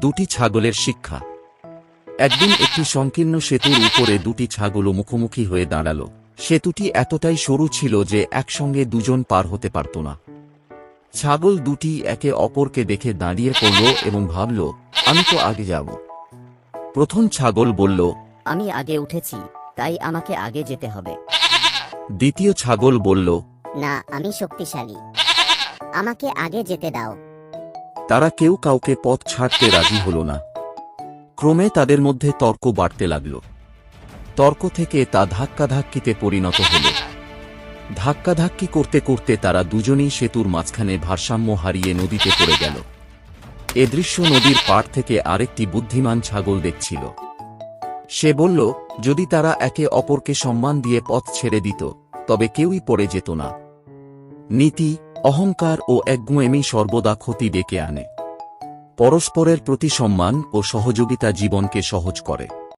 দুটি ছাগলের শিক্ষা। একদিন একটি সংকীর্ণ সেতুর উপরে দুটি ছাগল মুখোমুখি হয়ে দাঁড়াল। সেতুটি এতটাই সরু ছিল যে একসঙ্গে দুজন পার হতে পারত না। ছাগল দুটি একে অপরকে দেখে দাঁড়িয়ে পড়ল এবং ভাবল, আমি তো আগে যাব। প্রথম ছাগল বলল, আমি আগে উঠেছি, তাই আমাকে আগে যেতে হবে। দ্বিতীয় ছাগল বলল, না, আমি শক্তিশালী, আমাকে আগে যেতে দাও। তারা কেউ কাউকে পথ ছাড়তে রাজি হল না। ক্রমে তাদের মধ্যে তর্ক বাড়তে লাগল। তর্ক থেকে তা ধাক্কাধাক্কিতে পরিণত হল। ধাক্কাধাক্কি করতে করতে তারা দুজনেই সেতুর মাঝখানে ভারসাম্য হারিয়ে নদীতে পড়ে গেল। এ দৃশ্য নদীর পাড় থেকে আরেকটি বুদ্ধিমান ছাগল দেখছিল। সে বলল, যদি তারা একে অপরকে সম্মান দিয়ে পথ ছেড়ে দিত, তবে কেউই পড়ে যেত না। নীতি, অহংকার ও একগুঁয়েমি সর্বদা ক্ষতি ডেকে আনে। পরস্পরের প্রতি সম্মান ও সহযোগিতা জীবনকে সহজ করে।